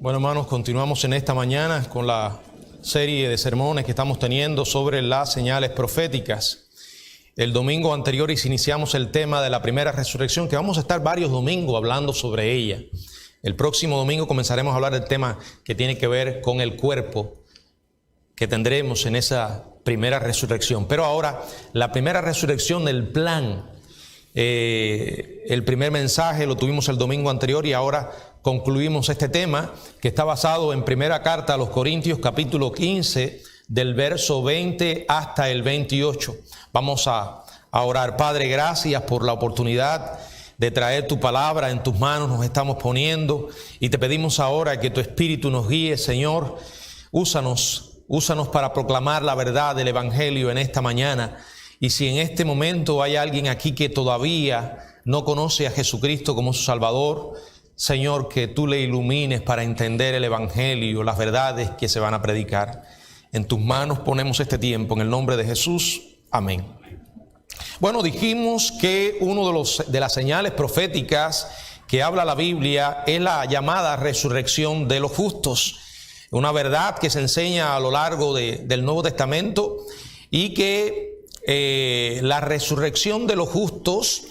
Bueno, hermanos, continuamos en esta mañana con la serie de sermones que estamos teniendo sobre las señales proféticas. El domingo anterior iniciamos el tema de la primera resurrección, que vamos a estar varios domingos hablando sobre ella. El próximo domingo comenzaremos a hablar del tema que tiene que ver con el cuerpo que tendremos en esa primera resurrección. Pero ahora, la primera resurrección del plan. El primer mensaje lo tuvimos el domingo anterior y ahora concluimos este tema que está basado en primera carta a los Corintios, capítulo 15, del verso 20 hasta el 28. Vamos a orar. Padre, gracias por la oportunidad de traer tu palabra. En tus manos nos estamos poniendo y te pedimos ahora que tu Espíritu nos guíe, Señor. Úsanos para proclamar la verdad del Evangelio en esta mañana. Y si en este momento hay alguien aquí que todavía no conoce a Jesucristo como su Salvador, Señor, que tú le ilumines para entender el Evangelio, las verdades que se van a predicar. En tus manos ponemos este tiempo, en el nombre de Jesús. Amén. Bueno, dijimos que uno de las señales proféticas que habla la Biblia es la llamada resurrección de los justos. Una verdad que se enseña a lo largo del Nuevo Testamento y que la resurrección de los justos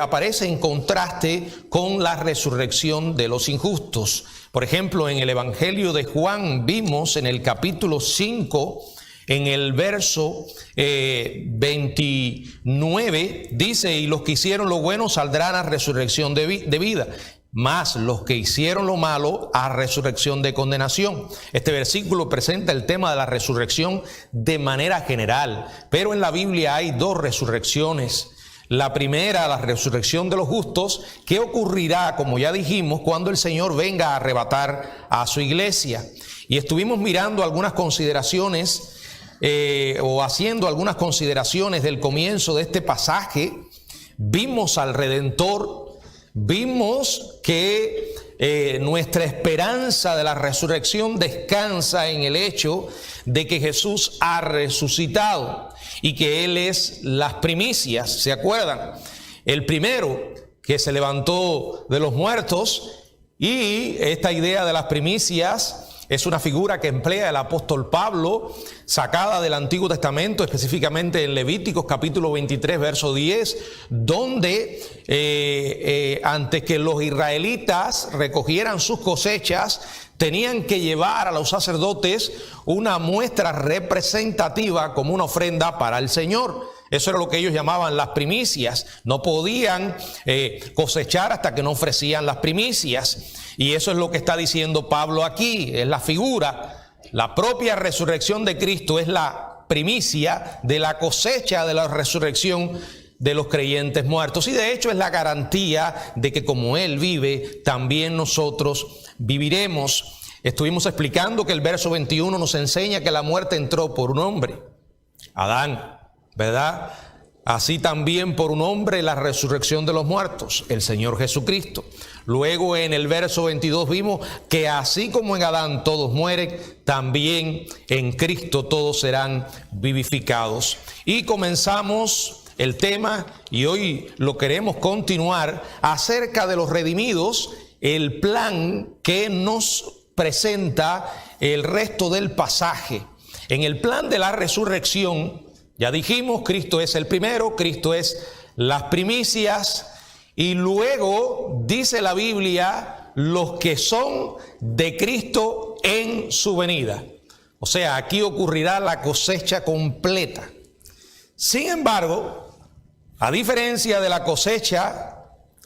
aparece en contraste con la resurrección de los injustos. Por ejemplo, en el Evangelio de Juan vimos en el capítulo 5, en el verso 29, dice: y los que hicieron lo bueno saldrán a resurrección de vida, mas los que hicieron lo malo a resurrección de condenación. Este versículo presenta el tema de la resurrección de manera general, pero en la Biblia hay dos resurrecciones. La primera, la resurrección de los justos, que ocurrirá, como ya dijimos, cuando el Señor venga a arrebatar a su iglesia. Y estuvimos mirando algunas consideraciones o haciendo algunas consideraciones del comienzo de este pasaje. Vimos al Redentor. Vimos que nuestra esperanza de la resurrección descansa en el hecho de que Jesús ha resucitado y que Él es las primicias. ¿Se acuerdan? El primero que se levantó de los muertos, y esta idea de las primicias es una figura que emplea el apóstol Pablo, sacada del Antiguo Testamento, específicamente en Levíticos capítulo 23, verso 10, donde antes que los israelitas recogieran sus cosechas, tenían que llevar a los sacerdotes una muestra representativa como una ofrenda para el Señor. Eso era lo que ellos llamaban las primicias. No podían cosechar hasta que no ofrecían las primicias. Y eso es lo que está diciendo Pablo aquí. Es la figura, la propia resurrección de Cristo es la primicia de la cosecha de la resurrección de los creyentes muertos. Y de hecho es la garantía de que como Él vive, también nosotros viviremos. Estuvimos explicando que el verso 21 nos enseña que la muerte entró por un hombre, Adán, ¿verdad? Así también por un hombre la resurrección de los muertos, el Señor Jesucristo. Luego en el verso 22 vimos que así como en Adán todos mueren, también en Cristo todos serán vivificados. Y comenzamos el tema, y hoy lo queremos continuar, acerca de los redimidos, el plan que nos presenta el resto del pasaje. En el plan de la resurrección, ya dijimos, Cristo es el primero, Cristo es las primicias, y luego dice la Biblia, los que son de Cristo en su venida. O sea, aquí ocurrirá la cosecha completa. Sin embargo, a diferencia de la cosecha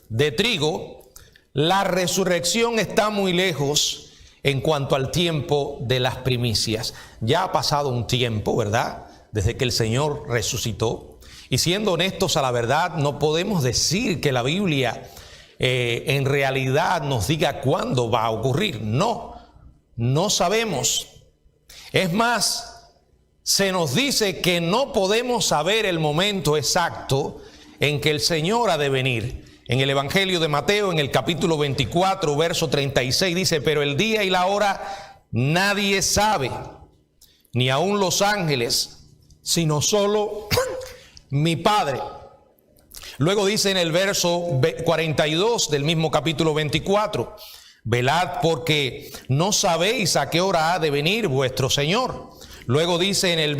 de trigo, la resurrección está muy lejos en cuanto al tiempo de las primicias. Ya ha pasado un tiempo, ¿verdad?, desde que el Señor resucitó. Y siendo honestos a la verdad, no podemos decir que la Biblia en realidad nos diga cuándo va a ocurrir. No sabemos. Es más, se nos dice que no podemos saber el momento exacto en que el Señor ha de venir. En el Evangelio de Mateo, en el capítulo 24, verso 36, dice: pero el día y la hora nadie sabe, ni aun los ángeles, sino solo mi Padre. Luego dice en el verso 42 del mismo capítulo 24: Velad porque no sabéis a qué hora ha de venir vuestro Señor. Luego dice en el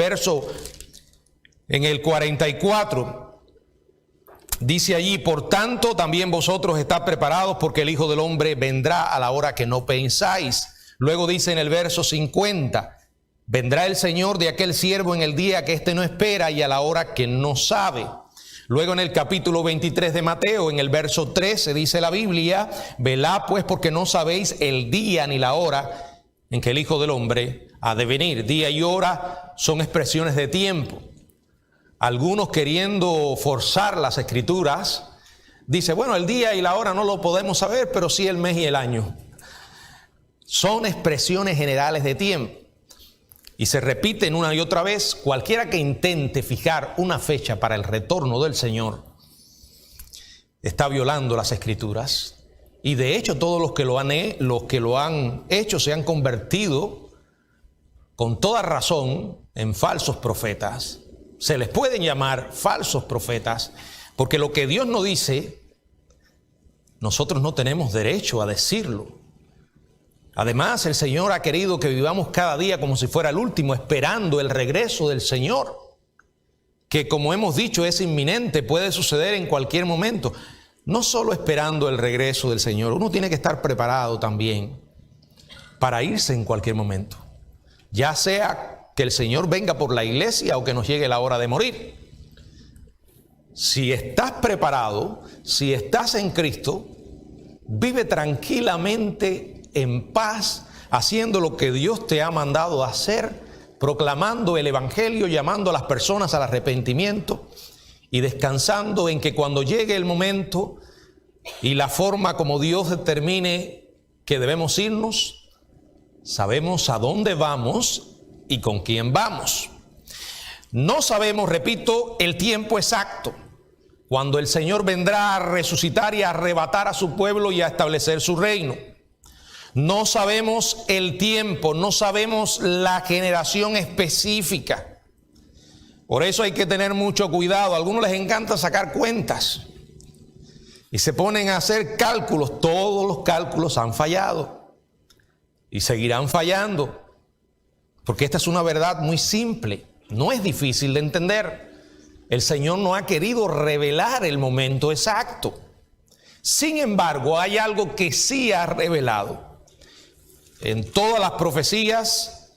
44, dice allí, por tanto también vosotros estad preparados porque el Hijo del Hombre vendrá a la hora que no pensáis. Luego dice en el verso 50, vendrá el Señor de aquel siervo en el día que éste no espera y a la hora que no sabe. Luego en el capítulo 23 de Mateo, en el verso 13, dice la Biblia, velad pues porque no sabéis el día ni la hora en que el Hijo del Hombre ha de venir. Día y hora son expresiones de tiempo. Algunos, queriendo forzar las escrituras, dice, bueno, el día y la hora no lo podemos saber, pero sí el mes y el año. Son expresiones generales de tiempo. Y se repiten una y otra vez. Cualquiera que intente fijar una fecha para el retorno del Señor está violando las Escrituras. Y de hecho todos los que lo han hecho se han convertido con toda razón en falsos profetas. Se les pueden llamar falsos profetas porque lo que Dios no dice, nosotros no tenemos derecho a decirlo. Además, el Señor ha querido que vivamos cada día como si fuera el último, esperando el regreso del Señor, que como hemos dicho es inminente, puede suceder en cualquier momento. No solo esperando el regreso del Señor, uno tiene que estar preparado también para irse en cualquier momento, ya sea que el Señor venga por la iglesia o que nos llegue la hora de morir. Si estás preparado, si estás en Cristo, vive tranquilamente en paz, haciendo lo que Dios te ha mandado a hacer, proclamando el evangelio, llamando a las personas al arrepentimiento y descansando en que cuando llegue el momento y la forma como Dios determine que debemos irnos, sabemos a dónde vamos y con quién vamos. No sabemos, repito, el tiempo exacto, cuando el Señor vendrá a resucitar y a arrebatar a su pueblo y a establecer su reino. No sabemos el tiempo, no sabemos la generación específica. Por eso hay que tener mucho cuidado. A algunos les encanta sacar cuentas y se ponen a hacer cálculos. Todos los cálculos han fallado y seguirán fallando, porque esta es una verdad muy simple, no es difícil de entender. El Señor no ha querido revelar el momento exacto. Sin embargo, hay algo que sí ha revelado. En todas las profecías,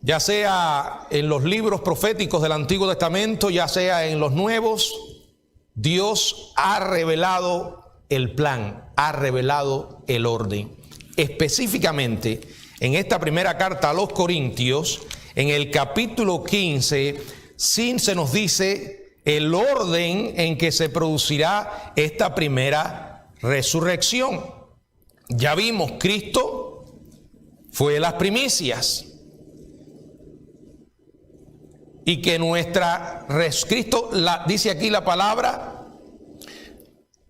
ya sea en los libros proféticos del Antiguo Testamento, ya sea en los Nuevos, Dios ha revelado el plan, ha revelado el orden. Específicamente, en esta primera carta a los Corintios, en el capítulo 15, sí se nos dice el orden en que se producirá esta primera resurrección. Ya vimos, Cristo fue las primicias. Y que Cristo, dice aquí la palabra,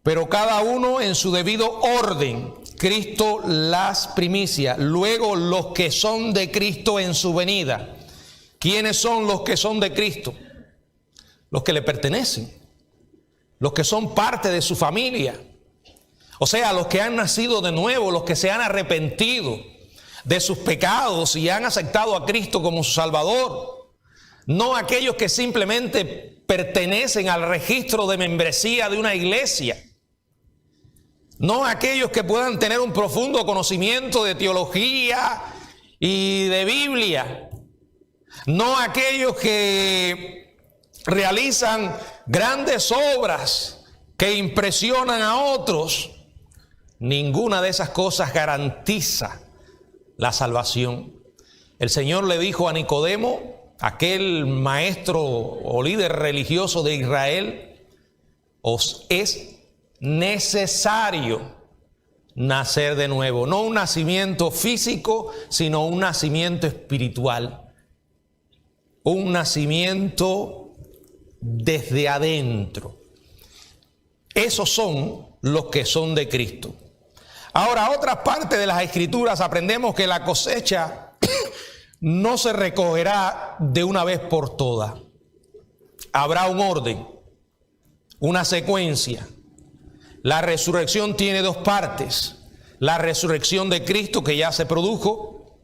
pero cada uno en su debido orden. Cristo las primicias, luego los que son de Cristo en su venida. ¿Quiénes son los que son de Cristo? Los que le pertenecen, los que son parte de su familia. O sea, los que han nacido de nuevo, los que se han arrepentido de sus pecados y han aceptado a Cristo como su Salvador. No aquellos que simplemente pertenecen al registro de membresía de una iglesia. No aquellos que puedan tener un profundo conocimiento de teología y de Biblia. No aquellos que realizan grandes obras que impresionan a otros. Ninguna de esas cosas garantiza la salvación. El Señor le dijo a Nicodemo, aquel maestro o líder religioso de Israel, os es necesario nacer de nuevo. No un nacimiento físico, sino un nacimiento espiritual. Un nacimiento desde adentro. Esos son los que son de Cristo. Ahora, otra parte de las Escrituras aprendemos que la cosecha no se recogerá de una vez por todas. Habrá un orden, una secuencia. La resurrección tiene dos partes. la resurrección de Cristo que ya se produjo.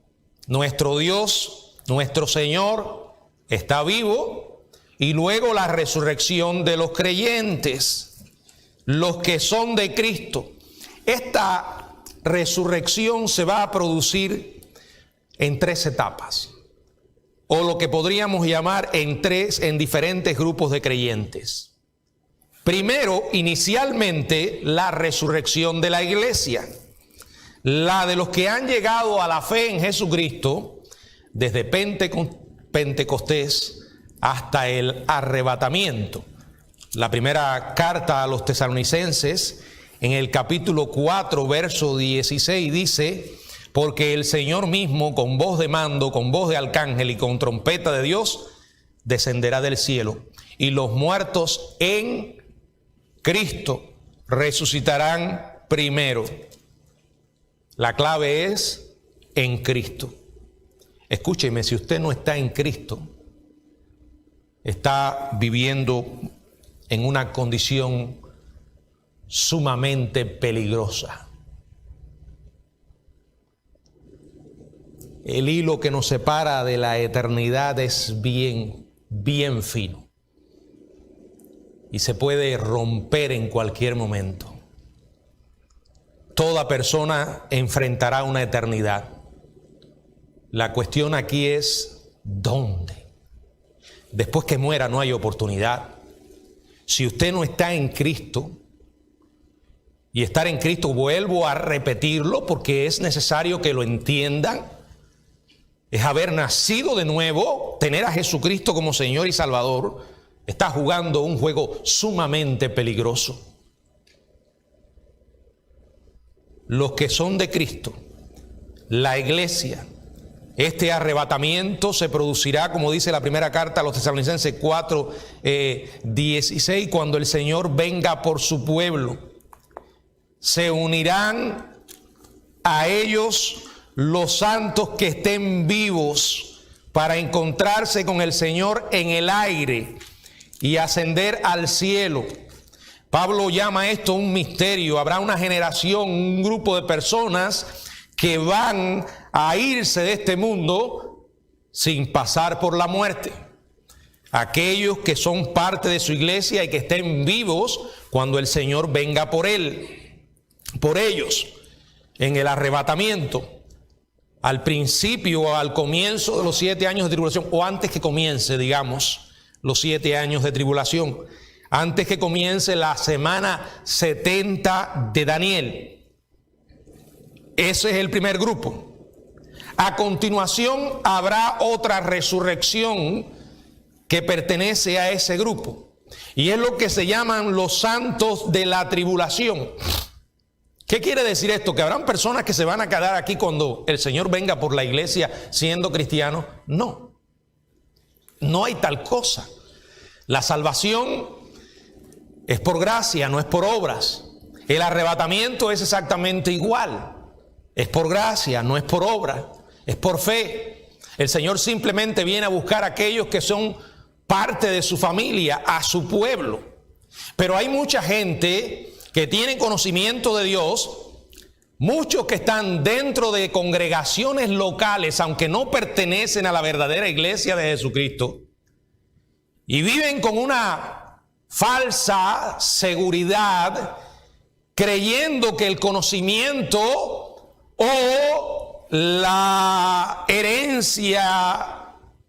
Nuestro Dios, nuestro Señor, está vivo. Y luego la resurrección de los creyentes, los que son de Cristo. Esta resurrección se va a producir en 3 etapas, o lo que podríamos llamar en diferentes grupos de creyentes. Primero, inicialmente, la resurrección de la iglesia, la de los que han llegado a la fe en Jesucristo desde Pentecostés hasta el arrebatamiento. La primera carta a los tesalonicenses, en el capítulo 4, verso 16, dice: porque el Señor mismo, con voz de mando, con voz de arcángel y con trompeta de Dios, descenderá del cielo, y los muertos en Cristo resucitarán primero. La clave es en Cristo. Escúcheme, si usted no está en Cristo, está viviendo en una condición sumamente peligrosa. El hilo que nos separa de la eternidad es bien fino y se puede romper en cualquier momento. Toda persona enfrentará una eternidad. La cuestión aquí es ¿dónde? Después que muera no hay oportunidad. Si usted no está en Cristo, y estar en Cristo, vuelvo a repetirlo porque es necesario que lo entiendan, es haber nacido de nuevo, tener a Jesucristo como Señor y Salvador. Está jugando un juego sumamente peligroso. Los que son de Cristo, la iglesia, este arrebatamiento se producirá, como dice la primera carta a los tesalonicenses 4, 16, cuando el Señor venga por su pueblo. Se unirán a ellos los santos que estén vivos para encontrarse con el Señor en el aire y ascender al cielo. Pablo llama esto un misterio. Habrá una generación, un grupo de personas que van a irse de este mundo sin pasar por la muerte. Aquellos que son parte de su iglesia y que estén vivos cuando el Señor venga por ellos, en el arrebatamiento. Al principio o al comienzo de los 7 años de tribulación, o antes que comience, digamos, los 7 años de tribulación, antes que comience la semana 70 de Daniel. Ese es el primer grupo. A continuación habrá otra resurrección que pertenece a ese grupo, y es lo que se llaman los santos de la tribulación. ¿Qué quiere decir esto? ¿Que habrán personas que se van a quedar aquí cuando el Señor venga por la iglesia siendo cristianos? No, no hay tal cosa. La salvación es por gracia, no es por obras. El arrebatamiento es exactamente igual. Es por gracia, no es por obra, es por fe. El Señor simplemente viene a buscar a aquellos que son parte de su familia, a su pueblo. Pero hay mucha gente que tienen conocimiento de Dios, muchos que están dentro de congregaciones locales, aunque no pertenecen a la verdadera iglesia de Jesucristo, y viven con una falsa seguridad, creyendo que el conocimiento o la herencia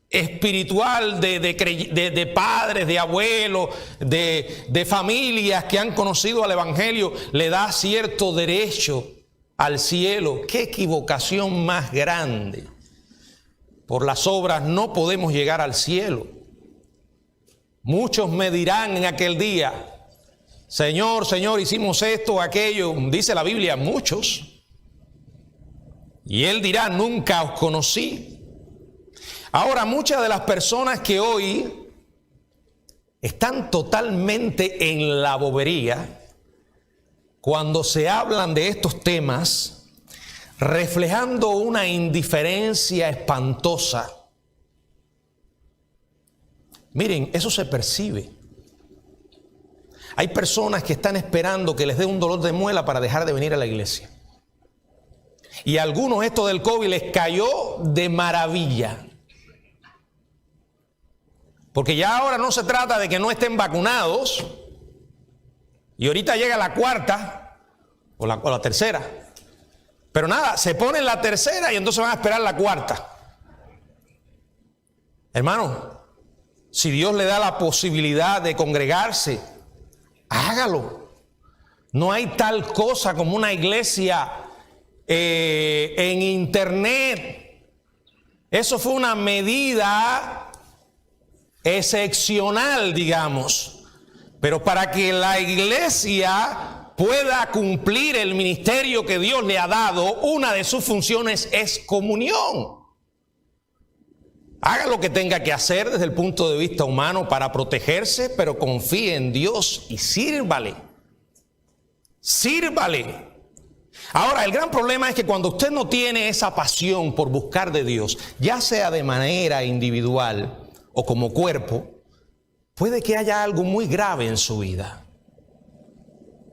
espiritual de padres, de abuelos, de familias que han conocido al evangelio le da cierto derecho al cielo. ¡Qué equivocación más grande! Por las obras no podemos llegar al cielo. Muchos me dirán en aquel día: Señor, Señor, hicimos esto, aquello. Dice la Biblia, muchos. Y Él dirá: nunca os conocí. Ahora, muchas de las personas que hoy están totalmente en la bobería cuando se hablan de estos temas, reflejando una indiferencia espantosa. Miren, eso se percibe. Hay personas que están esperando que les dé un dolor de muela para dejar de venir a la iglesia. Y a algunos esto del COVID les cayó de maravilla. Porque ya ahora no se trata de que no estén vacunados. Y ahorita llega la cuarta o la tercera. Pero nada, se ponen la tercera y entonces van a esperar la cuarta. Hermano, si Dios le da la posibilidad de congregarse, hágalo. No hay tal cosa como una iglesia en internet. Eso fue una medida excepcional, digamos. Pero para que la iglesia pueda cumplir el ministerio que Dios le ha dado, una de sus funciones es comunión. Haga lo que tenga que hacer desde el punto de vista humano para protegerse, pero confíe en Dios y sírvale. Sírvale. Ahora, el gran problema es que cuando usted no tiene esa pasión por buscar de Dios, ya sea de manera individual o como cuerpo, puede que haya algo muy grave en su vida.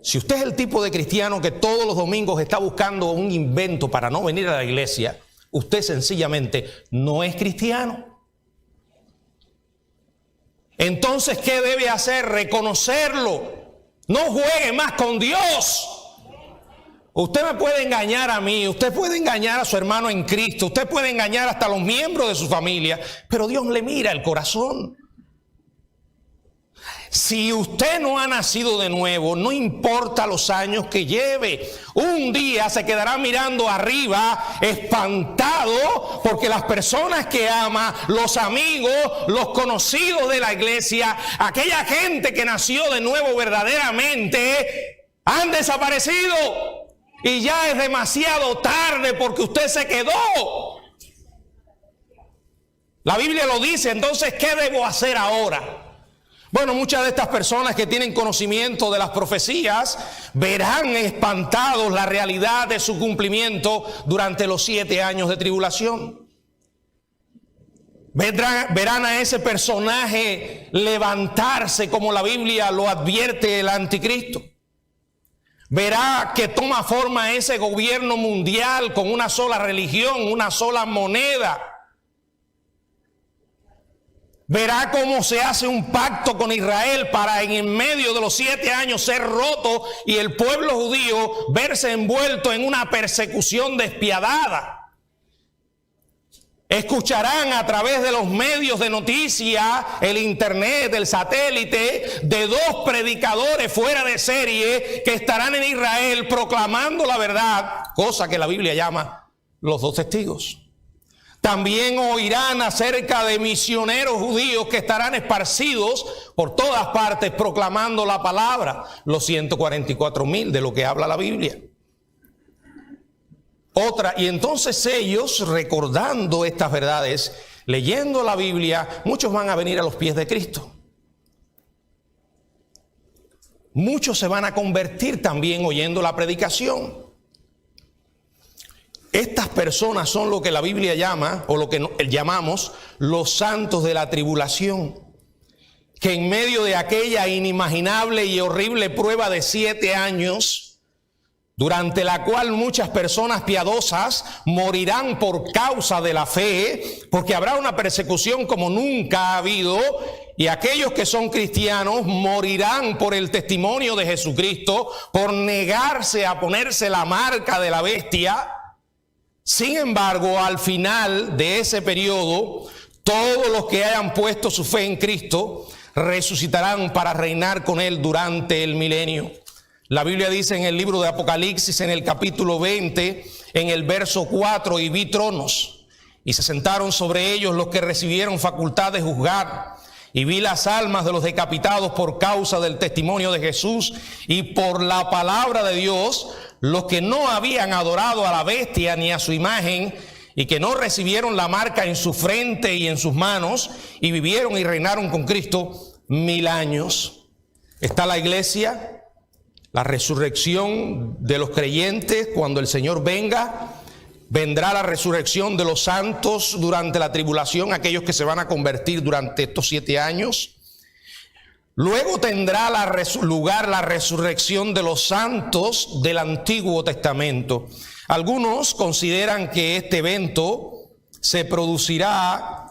Si usted es el tipo de cristiano que todos los domingos está buscando un invento para no venir a la iglesia, usted sencillamente no es cristiano. Entonces, ¿qué debe hacer? Reconocerlo. No juegue más con Dios. Usted me puede engañar a mí, usted puede engañar a su hermano en Cristo, usted puede engañar hasta a los miembros de su familia, pero Dios le mira el corazón. Si usted no ha nacido de nuevo, no importa los años que lleve, un día se quedará mirando arriba, espantado, porque las personas que ama, los amigos, los conocidos de la iglesia, aquella gente que nació de nuevo verdaderamente, han desaparecido. Y ya es demasiado tarde porque usted se quedó. La Biblia lo dice, entonces, ¿qué debo hacer ahora? Bueno, muchas de estas personas que tienen conocimiento de las profecías verán espantados la realidad de su cumplimiento durante los 7 años de tribulación. Verán a ese personaje levantarse como la Biblia lo advierte el anticristo. Verá que toma forma ese gobierno mundial con una sola religión, una sola moneda. Verá cómo se hace un pacto con Israel para en medio de los 7 años ser roto y el pueblo judío verse envuelto en una persecución despiadada. Escucharán a través de los medios de noticias, el internet, el satélite, de 2 predicadores fuera de serie que estarán en Israel proclamando la verdad, cosa que la Biblia llama los 2 testigos. También oirán acerca de misioneros judíos que estarán esparcidos por todas partes proclamando la palabra, los 144,000 de lo que habla la Biblia. Y entonces ellos, recordando estas verdades, leyendo la Biblia, muchos van a venir a los pies de Cristo. Muchos se van a convertir también oyendo la predicación. Estas personas son lo que la Biblia llama, o lo que llamamos, los santos de la tribulación, que en medio de aquella inimaginable y horrible prueba de 7 años, durante la cual muchas personas piadosas morirán por causa de la fe, porque habrá una persecución como nunca ha habido, y aquellos que son cristianos morirán por el testimonio de Jesucristo, por negarse a ponerse la marca de la bestia. Sin embargo, al final de ese periodo, todos los que hayan puesto su fe en Cristo resucitarán para reinar con Él durante el milenio. La Biblia dice en el libro de Apocalipsis, en el capítulo 20, en el verso 4, y vi tronos, y se sentaron sobre ellos los que recibieron facultad de juzgar, y vi las almas de los decapitados por causa del testimonio de Jesús y por la palabra de Dios, los que no habían adorado a la bestia ni a su imagen, y que no recibieron la marca en su frente y en sus manos, y vivieron y reinaron con Cristo 1000 años. Está la iglesia, la resurrección de los creyentes cuando el Señor venga. Vendrá la resurrección de los santos durante la tribulación, aquellos que se van a convertir durante estos 7 años. Luego tendrá lugar la resurrección de los santos del Antiguo Testamento. Algunos consideran que este evento se producirá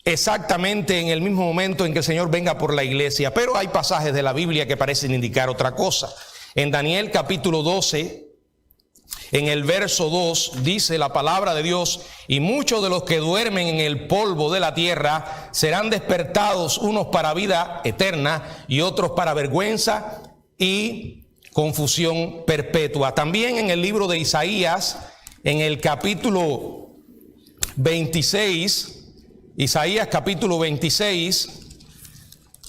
exactamente en el mismo momento en que el Señor venga por la iglesia, pero hay pasajes de la Biblia que parecen indicar otra cosa. En Daniel capítulo 12, en el verso 2, dice la palabra de Dios: y muchos de los que duermen en el polvo de la tierra serán despertados, unos para vida eterna y otros para vergüenza y confusión perpetua. También en el libro de Isaías, en el capítulo 26, Isaías capítulo 26,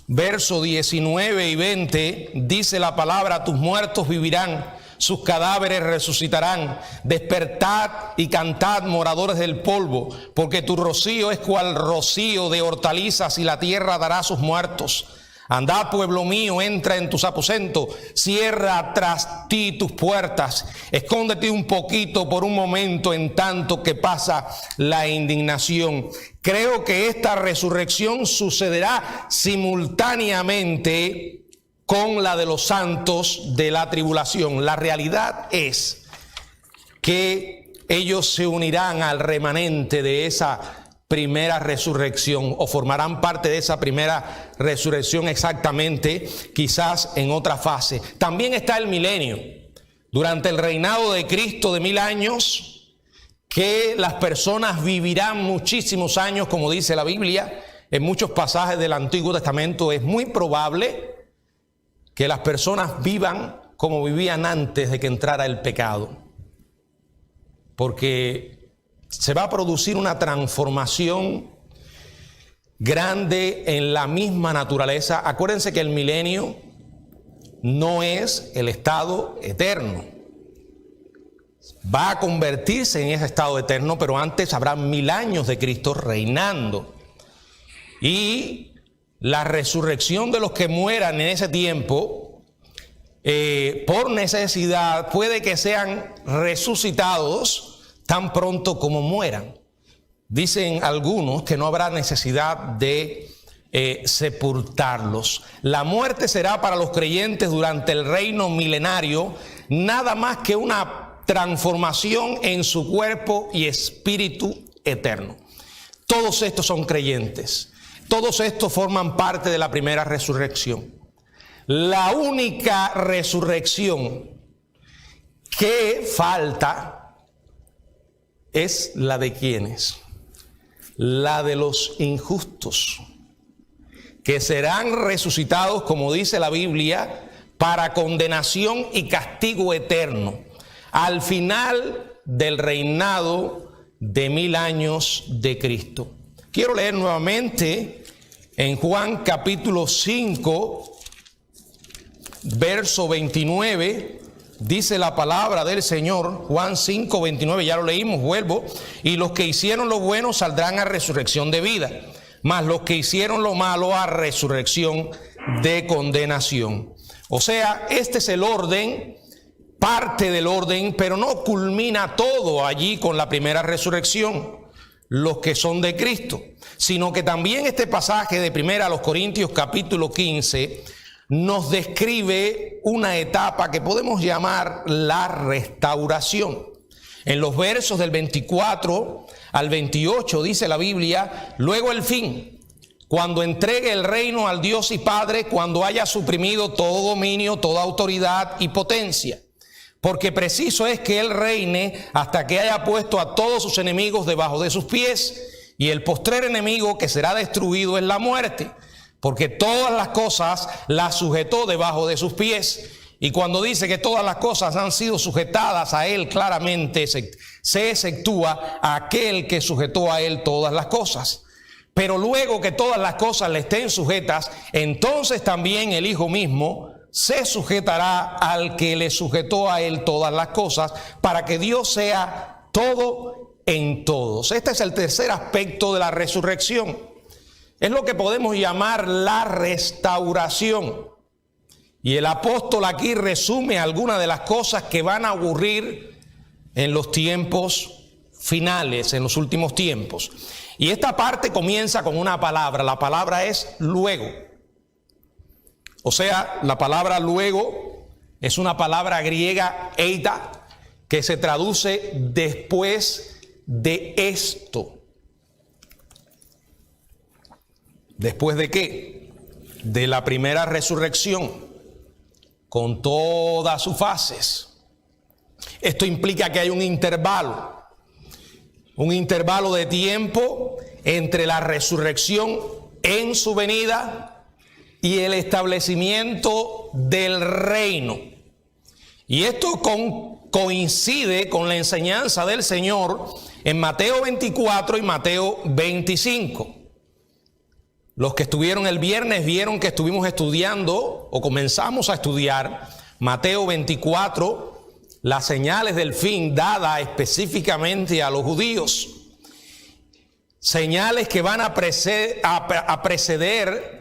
verso 19 y 20, dice la palabra: tus muertos vivirán, sus cadáveres resucitarán. Despertad y cantad, moradores del polvo, porque tu rocío es cual rocío de hortalizas, y la tierra dará sus muertos. Andad, pueblo mío, entra en tus aposentos, cierra tras ti tus puertas, escóndete un poquito por un momento en tanto que pasa la indignación. Creo que esta resurrección sucederá simultáneamente con la de los santos de la tribulación. La realidad es que ellos se unirán al remanente de esa primera resurrección, o formarán parte de esa primera resurrección exactamente, quizás en otra fase. También está el milenio, durante el reinado de Cristo de 1000 años, que las personas vivirán muchísimos años, como dice la Biblia. En muchos pasajes del Antiguo Testamento es muy probable que las personas vivan como vivían antes de que entrara el pecado, porque se va a producir una transformación grande en la misma naturaleza. Acuérdense que el milenio no es el estado eterno. Va a convertirse en ese estado eterno, pero antes habrá 1000 años de Cristo reinando. Y la resurrección de los que mueran en ese tiempo, por necesidad, puede que sean resucitados tan pronto como mueran. Dicen algunos que no habrá necesidad de sepultarlos. La muerte será para los creyentes durante el reino milenario nada más que una transformación en su cuerpo y espíritu eterno. Todos estos son creyentes. Todos estos forman parte de la primera resurrección. La única resurrección que falta es la de ¿quiénes? La de los injustos, que serán resucitados, como dice la Biblia, para condenación y castigo eterno, al final del reinado de 1000 años de Cristo. Quiero leer nuevamente en Juan capítulo 5, verso 29, dice la palabra del Señor, Juan 5, 29, ya lo leímos, vuelvo: y los que hicieron lo bueno saldrán a resurrección de vida, mas los que hicieron lo malo a resurrección de condenación. O sea, este es el orden, parte del orden, pero no culmina todo allí con la primera resurrección, los que son de Cristo, sino que también este pasaje de 1 Corintios capítulo 15 nos describe una etapa que podemos llamar la restauración. En los versos del 24 al 28 dice la Biblia: luego el fin, cuando entregue el reino al Dios y Padre, cuando haya suprimido todo dominio, toda autoridad y potencia. Porque preciso es que Él reine hasta que haya puesto a todos sus enemigos debajo de sus pies. Y el postrer enemigo que será destruido es la muerte, porque todas las cosas las sujetó debajo de sus pies. Y cuando dice que todas las cosas han sido sujetadas a Él, claramente se exceptúa a aquel que sujetó a Él todas las cosas. Pero luego que todas las cosas le estén sujetas, entonces también el Hijo mismo se sujetará al que le sujetó a Él todas las cosas, para que Dios sea todo en todos. Este es el tercer aspecto de la resurrección. Es lo que podemos llamar la restauración. Y el apóstol aquí resume algunas de las cosas que van a ocurrir en los tiempos finales, en los últimos tiempos. Y esta parte comienza con una palabra. La palabra es luego. O sea, la palabra luego es una palabra griega eita, que se traduce después de esto. ¿Después de qué? De la primera resurrección, con todas sus fases. Esto implica que hay un intervalo de tiempo entre la resurrección en su venida y el establecimiento del reino. Y esto coincide con la enseñanza del Señor en Mateo 24 y Mateo 25. Los que estuvieron el viernes vieron que estuvimos estudiando o comenzamos a estudiar Mateo 24, las señales del fin dadas específicamente a los judíos. Señales que van a preceder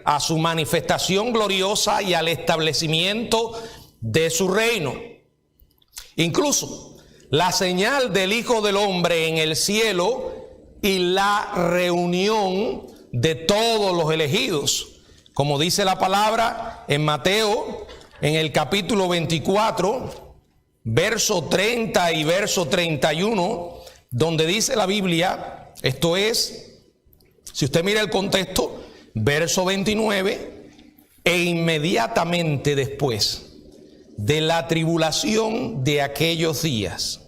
a su manifestación gloriosa y al establecimiento de su reino. Incluso la señal del Hijo del Hombre en el cielo y la reunión de todos los elegidos. Como dice la palabra en Mateo, en el capítulo 24, verso 30 y verso 31, donde dice la Biblia, esto es, si usted mira el contexto, verso 29, e inmediatamente después de la tribulación de aquellos días,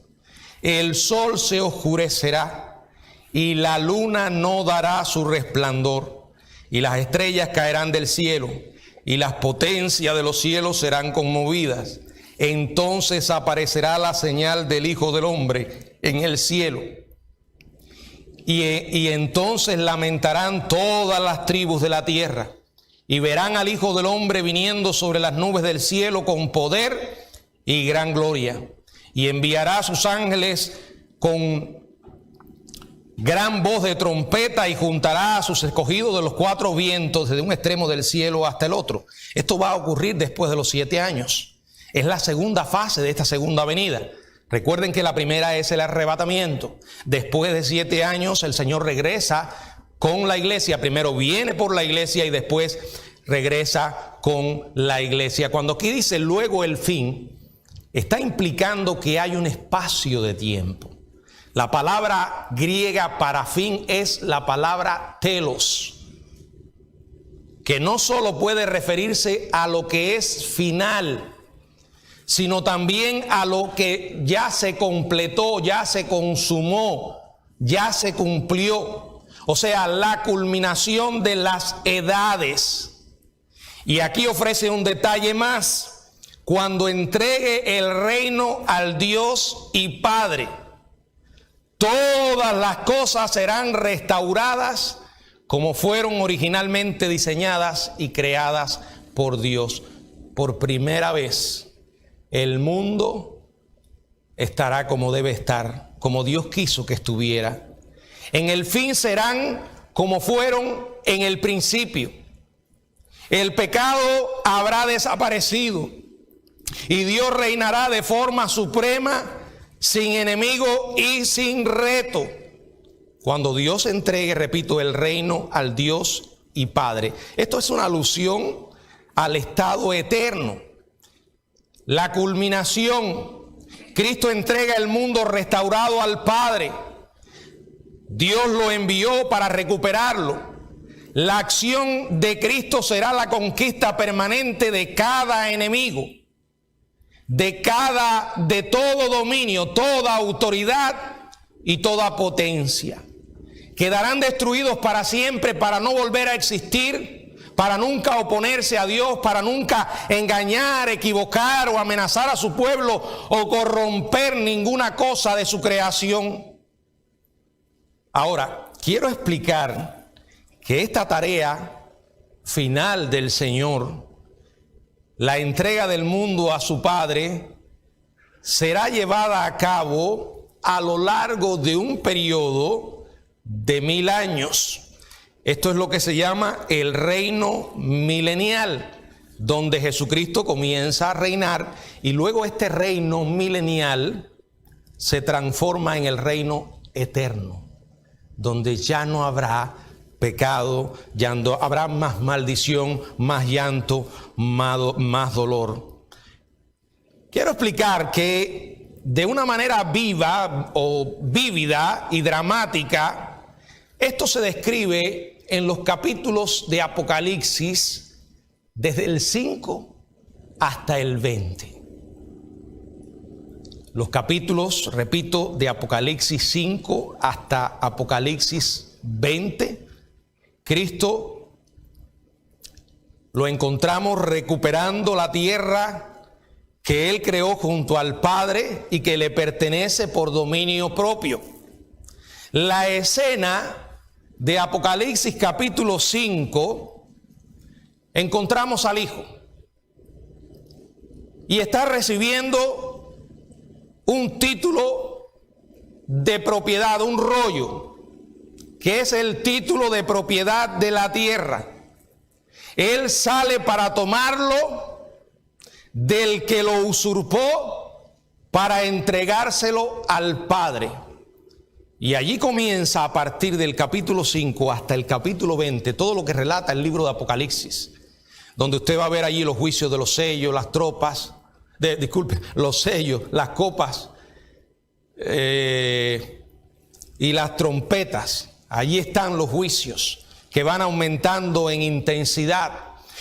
el sol se oscurecerá y la luna no dará su resplandor, y las estrellas caerán del cielo, y las potencias de los cielos serán conmovidas. Entonces aparecerá la señal del Hijo del Hombre en el cielo. Y entonces lamentarán todas las tribus de la tierra, y verán al Hijo del Hombre viniendo sobre las nubes del cielo con poder y gran gloria. Y enviará a sus ángeles con gran voz de trompeta y juntará a sus escogidos de los cuatro vientos desde un extremo del cielo hasta el otro. Esto va a ocurrir después de los 7 años. Es la segunda fase de esta segunda venida. Recuerden que la primera es el arrebatamiento. Después de 7 años el Señor regresa con la iglesia. Primero viene por la iglesia y después regresa con la iglesia. Cuando aquí dice luego el fin, está implicando que hay un espacio de tiempo. La palabra griega para fin es la palabra telos, que no solo puede referirse a lo que es final, sino también a lo que ya se completó, ya se consumó, ya se cumplió. O sea, la culminación de las edades. Y aquí ofrece un detalle más: cuando entregue el reino al Dios y Padre, todas las cosas serán restauradas como fueron originalmente diseñadas y creadas por Dios. Por primera vez, el mundo estará como debe estar, como Dios quiso que estuviera. En el fin serán como fueron en el principio. El pecado habrá desaparecido y Dios reinará de forma suprema, sin enemigo y sin reto. Cuando Dios entregue, repito, el reino al Dios y Padre. Esto es una alusión al estado eterno. La culminación. Cristo entrega el mundo restaurado al Padre. Dios lo envió para recuperarlo. La acción de Cristo será la conquista permanente de cada enemigo, de todo dominio, toda autoridad y toda potencia. Quedarán destruidos para siempre, para no volver a existir, para nunca oponerse a Dios, para nunca engañar, equivocar o amenazar a su pueblo o corromper ninguna cosa de su creación. Ahora, quiero explicar que esta tarea final del Señor, la entrega del mundo a su Padre, será llevada a cabo a lo largo de un periodo de 1000 años. Esto es lo que se llama el reino milenial, donde Jesucristo comienza a reinar y luego este reino milenial se transforma en el reino eterno, donde ya no habrá pecado, habrá más maldición, más llanto, más dolor. Quiero explicar que de una manera viva o vívida y dramática, esto se describe en los capítulos de Apocalipsis desde el 5 hasta el 20. Los capítulos, repito, de Apocalipsis 5 hasta Apocalipsis 20, Cristo lo encontramos recuperando la tierra que Él creó junto al Padre y que le pertenece por dominio propio. La escena de Apocalipsis capítulo 5, encontramos al Hijo y está recibiendo un título de propiedad, un rollo, que es el título de propiedad de la tierra. Él sale para tomarlo del que lo usurpó para entregárselo al Padre. Y allí comienza, a partir del capítulo 5 hasta el capítulo 20, todo lo que relata el libro de Apocalipsis, donde usted va a ver allí los juicios de los sellos, las tropas, los sellos, las copas y las trompetas. Allí están los juicios que van aumentando en intensidad.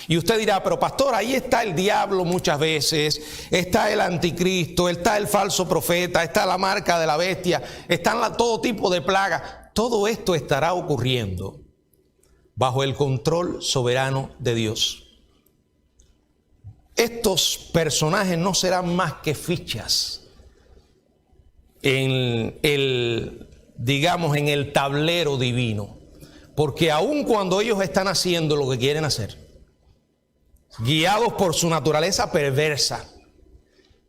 Y usted dirá, pero pastor, ahí está el diablo muchas veces, está el anticristo, está el falso profeta, está la marca de la bestia, están todo tipo de plagas. Todo esto estará ocurriendo bajo el control soberano de Dios. Estos personajes no serán más que fichas en en el tablero divino, porque aun cuando ellos están haciendo lo que quieren hacer, guiados por su naturaleza perversa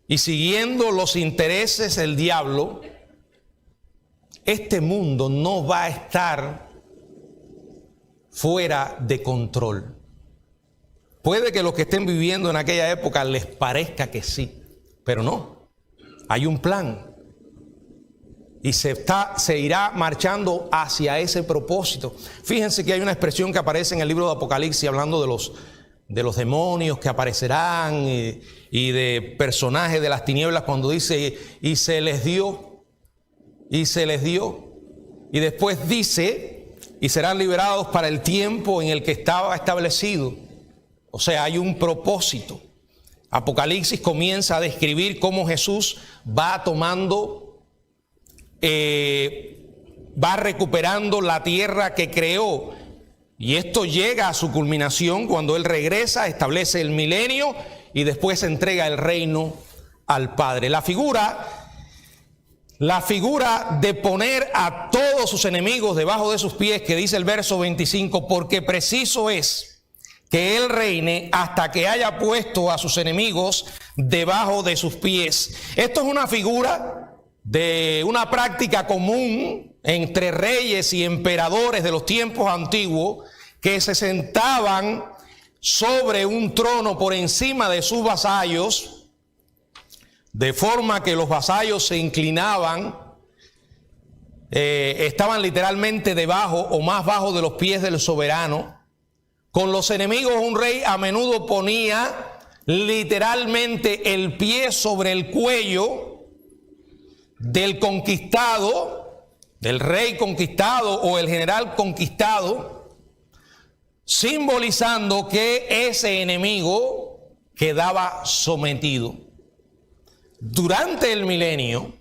y siguiendo los intereses del diablo, este mundo no va a estar fuera de control. Puede que los que estén viviendo en aquella época les parezca que sí, pero no. Hay un plan y se irá marchando hacia ese propósito. Fíjense que hay una expresión que aparece en el libro de Apocalipsis hablando de los demonios que aparecerán y de personajes de las tinieblas, cuando dice y se les dio, y después dice y serán liberados para el tiempo en el que estaba establecido. O sea, hay un propósito. Apocalipsis comienza a describir cómo Jesús va recuperando la tierra que creó. Y esto llega a su culminación cuando Él regresa, establece el milenio y después entrega el reino al Padre. La figura de poner a todos sus enemigos debajo de sus pies, que dice el verso 25, porque preciso es que Él reine hasta que haya puesto a sus enemigos debajo de sus pies. Esto es una figura de una práctica común entre reyes y emperadores de los tiempos antiguos, que se sentaban sobre un trono por encima de sus vasallos, de forma que los vasallos se inclinaban, estaban literalmente debajo o más bajo de los pies del soberano. Con los enemigos, un rey a menudo ponía literalmente el pie sobre el cuello del conquistado, del rey conquistado o el general conquistado, simbolizando que ese enemigo quedaba sometido. Durante el milenio,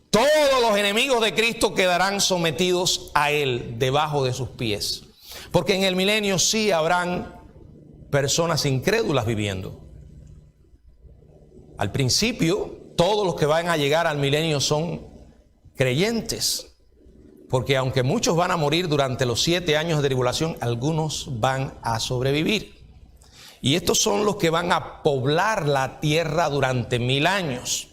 todos los enemigos de Cristo quedarán sometidos a Él, debajo de sus pies. Porque en el milenio sí habrán personas incrédulas viviendo. Al principio, todos los que van a llegar al milenio son creyentes. Porque aunque muchos van a morir durante los 7 años de tribulación, algunos van a sobrevivir. Y estos son los que van a poblar la tierra durante 1000 años.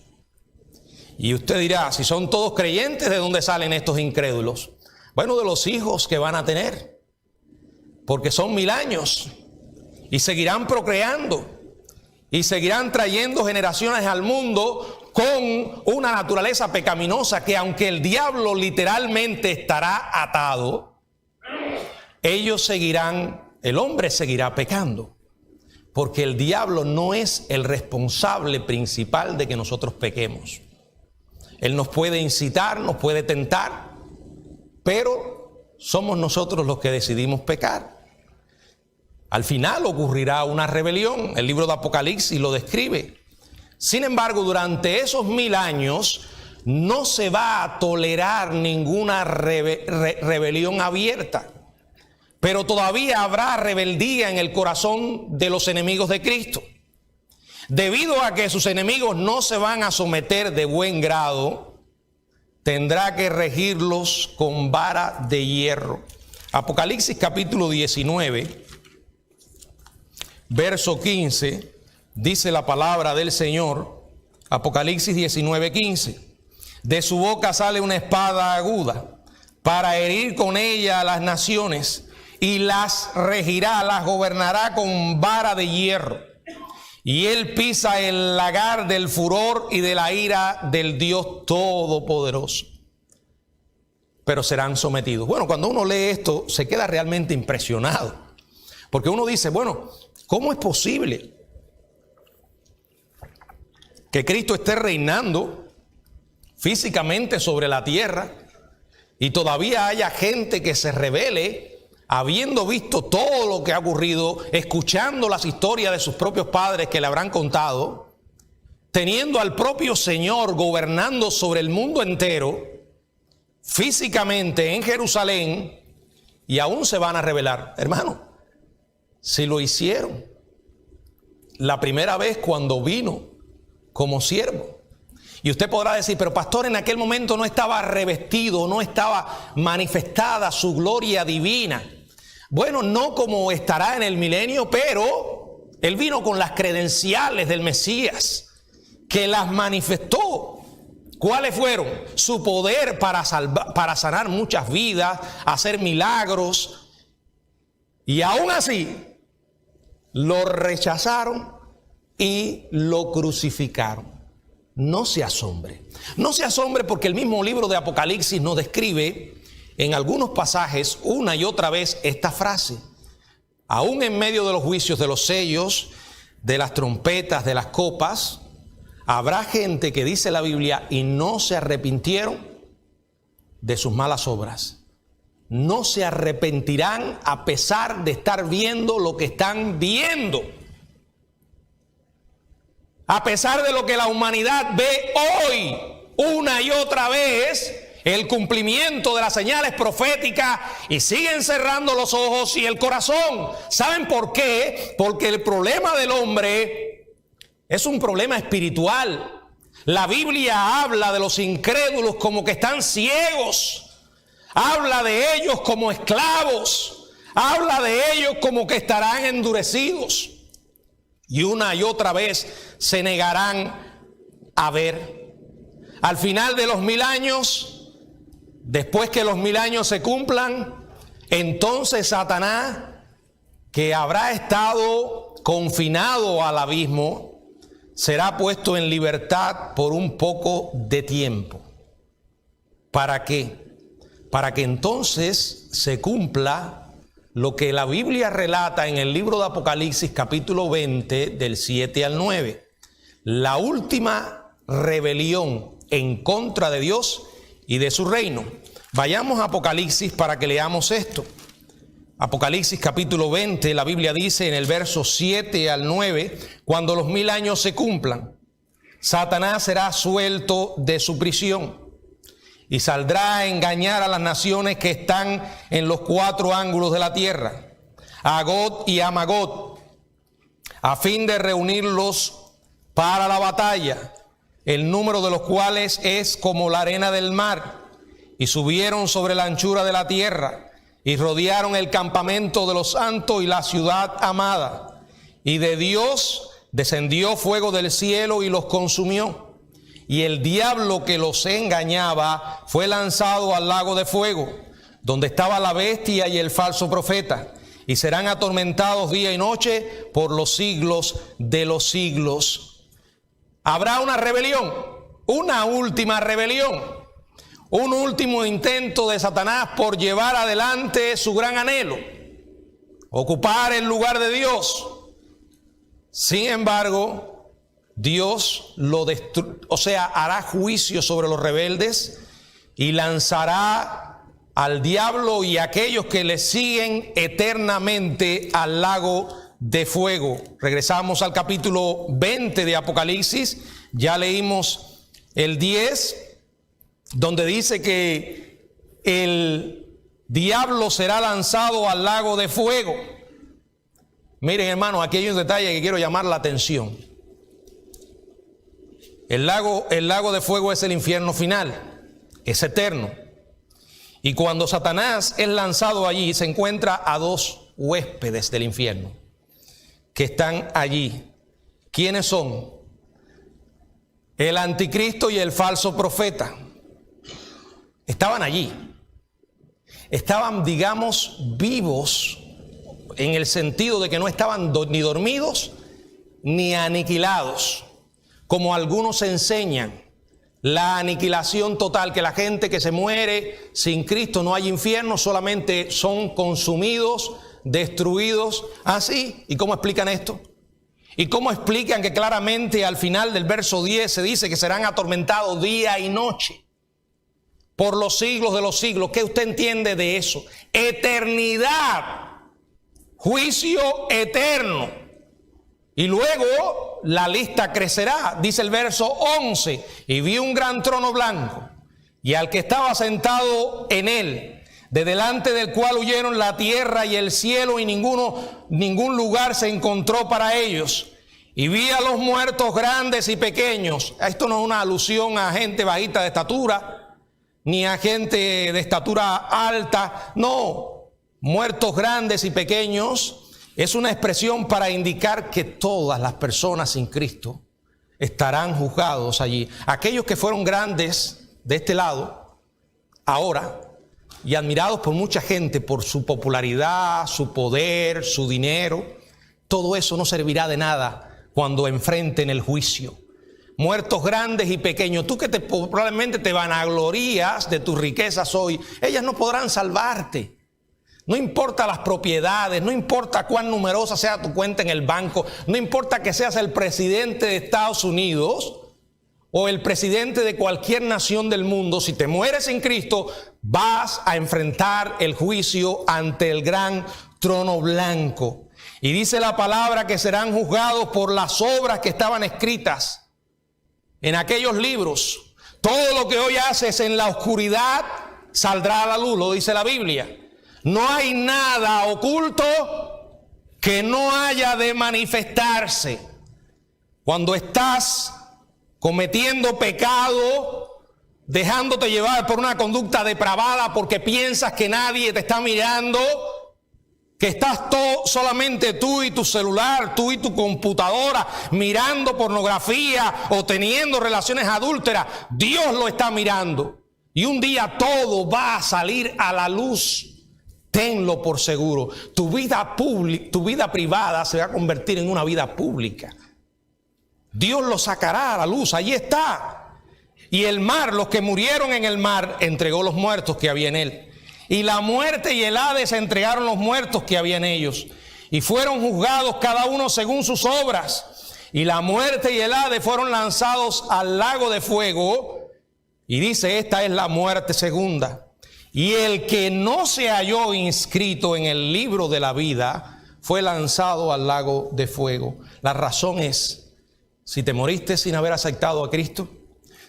Y usted dirá, si son todos creyentes, ¿de dónde salen estos incrédulos? Bueno, de los hijos que van a tener. Porque son 1000 años y seguirán procreando y seguirán trayendo generaciones al mundo con una naturaleza pecaminosa que, aunque el diablo literalmente estará atado, el hombre seguirá pecando, porque el diablo no es el responsable principal de que nosotros pequemos. Él nos puede incitar, nos puede tentar, pero somos nosotros los que decidimos pecar. Al final ocurrirá una rebelión. El libro de Apocalipsis lo describe. Sin embargo, durante esos 1000 años no se va a tolerar ninguna rebelión abierta. Pero todavía habrá rebeldía en el corazón de los enemigos de Cristo. Debido a que sus enemigos no se van a someter de buen grado, tendrá que regirlos con vara de hierro. Apocalipsis capítulo 19, verso 15, dice la palabra del Señor. Apocalipsis 19, 15. De su boca sale una espada aguda para herir con ella a las naciones, y las regirá, las gobernará con vara de hierro. Y él pisa el lagar del furor y de la ira del Dios Todopoderoso. Pero serán sometidos. Bueno, cuando uno lee esto, se queda realmente impresionado. Porque uno dice, bueno, ¿cómo es posible que Cristo esté reinando físicamente sobre la tierra y todavía haya gente que se rebele, habiendo visto todo lo que ha ocurrido, escuchando las historias de sus propios padres que le habrán contado, teniendo al propio Señor gobernando sobre el mundo entero, físicamente en Jerusalén, y aún se van a rebelar? Hermano, si lo hicieron la primera vez cuando vino como siervo. Y usted podrá decir, pero pastor, en aquel momento no estaba revestido, no estaba manifestada su gloria divina. Bueno, no como estará en el milenio, pero él vino con las credenciales del Mesías, que las manifestó. ¿Cuáles fueron? Su poder para sanar muchas vidas, hacer milagros. Y aún así, lo rechazaron y lo crucificaron. No se asombre. No se asombre, porque el mismo libro de Apocalipsis nos describe en algunos pasajes una y otra vez esta frase. Aún en medio de los juicios, de los sellos, de las trompetas, de las copas, habrá gente que, dice la Biblia, y no se arrepintieron de sus malas obras. No se arrepentirán a pesar de estar viendo lo que están viendo. A pesar de lo que la humanidad ve hoy, una y otra vez, el cumplimiento de las señales proféticas, y siguen cerrando los ojos y el corazón. ¿Saben por qué? Porque el problema del hombre es un problema espiritual. La Biblia habla de los incrédulos como que están ciegos. Habla de ellos como esclavos. Habla de ellos como que estarán endurecidos. Y una y otra vez se negarán a ver. Al final de los 1000 años, después que los 1000 años se cumplan, entonces Satanás, que habrá estado confinado al abismo, será puesto en libertad por un poco de tiempo. ¿Para qué? Para que entonces se cumpla lo que la Biblia relata en el libro de Apocalipsis capítulo 20 del 7 al 9. La última rebelión en contra de Dios y de su reino. Vayamos a Apocalipsis para que leamos esto. Apocalipsis capítulo 20, la Biblia dice en el verso 7 al 9, cuando los 1000 años se cumplan, Satanás será suelto de su prisión y saldrá a engañar a las naciones que están en los 4 ángulos de la tierra, a Gog y a Magog, a fin de reunirlos para la batalla, el número de los cuales es como la arena del mar. Y subieron sobre la anchura de la tierra y rodearon el campamento de los santos y la ciudad amada. Y de Dios descendió fuego del cielo y los consumió. Y el diablo que los engañaba fue lanzado al lago de fuego, donde estaba la bestia y el falso profeta, y serán atormentados día y noche por los siglos de los siglos. Habrá una rebelión, una última rebelión, un último intento de Satanás por llevar adelante su gran anhelo. ocupar el lugar de Dios. Sin embargo, Dios hará juicio sobre los rebeldes y lanzará al diablo y a aquellos que le siguen eternamente al lago de fuego. Regresamos al capítulo 20 de Apocalipsis. Ya leímos el 10, donde dice que el diablo será lanzado al lago de fuego. Miren, hermano, aquí hay un detalle que quiero llamar la atención. El lago de fuego es el infierno final, es eterno. Y cuando Satanás es lanzado allí, se encuentra a dos huéspedes del infierno que están allí. ¿Quiénes son? El anticristo y el falso profeta. Estaban allí. Estaban, digamos, vivos, en el sentido de que no estaban ni dormidos ni aniquilados, como algunos enseñan. La aniquilación total, que la gente que se muere sin Cristo no hay infierno, solamente son consumidos, destruidos. ¿Así? ¿Y cómo explican esto? ¿Y cómo explican que claramente al final del verso 10 se dice que serán atormentados día y noche por los siglos de los siglos? ¿Qué usted entiende de eso? Eternidad. Juicio eterno. Y luego la lista crecerá. Dice el verso 11: y vi un gran trono blanco y al que estaba sentado en él, de delante del cual huyeron la tierra y el cielo, y ningún lugar se encontró para ellos. Y vi a los muertos grandes y pequeños. Esto no es una alusión a gente bajita de estatura, ni a gente de estatura alta. No. Muertos grandes y pequeños es una expresión para indicar que todas las personas sin Cristo estarán juzgados allí. Aquellos que fueron grandes de este lado, ahora, y admirados por mucha gente por su popularidad, su poder, su dinero, todo eso no servirá de nada cuando enfrenten el juicio. Muertos grandes y pequeños, tú que probablemente te vanaglorías de tus riquezas hoy, ellas no podrán salvarte. No importa las propiedades, no importa cuán numerosa sea tu cuenta en el banco, no importa que seas el presidente de Estados Unidos o el presidente de cualquier nación del mundo, si te mueres en Cristo, vas a enfrentar el juicio ante el gran trono blanco. Y dice la palabra que serán juzgados por las obras que estaban escritas en aquellos libros. Todo lo que hoy haces en la oscuridad saldrá a la luz, lo dice la Biblia. No hay nada oculto que no haya de manifestarse. Cuando estás cometiendo pecado, dejándote llevar por una conducta depravada porque piensas que nadie te está mirando, que estás solamente tú y tu celular, tú y tu computadora mirando pornografía o teniendo relaciones adúlteras, Dios lo está mirando. Y un día todo va a salir a la luz. Tenlo por seguro. Tu vida privada se va a convertir en una vida pública. Dios lo sacará a la luz. Allí está. Y el mar, los que murieron en el mar, entregó los muertos que había en él. Y la muerte y el Hades entregaron los muertos que había en ellos. Y fueron juzgados cada uno según sus obras. Y la muerte y el Hades fueron lanzados al lago de fuego. Y dice, esta es la muerte segunda. Y el que no se halló inscrito en el libro de la vida fue lanzado al lago de fuego. La razón es, si te moriste sin haber aceptado a Cristo,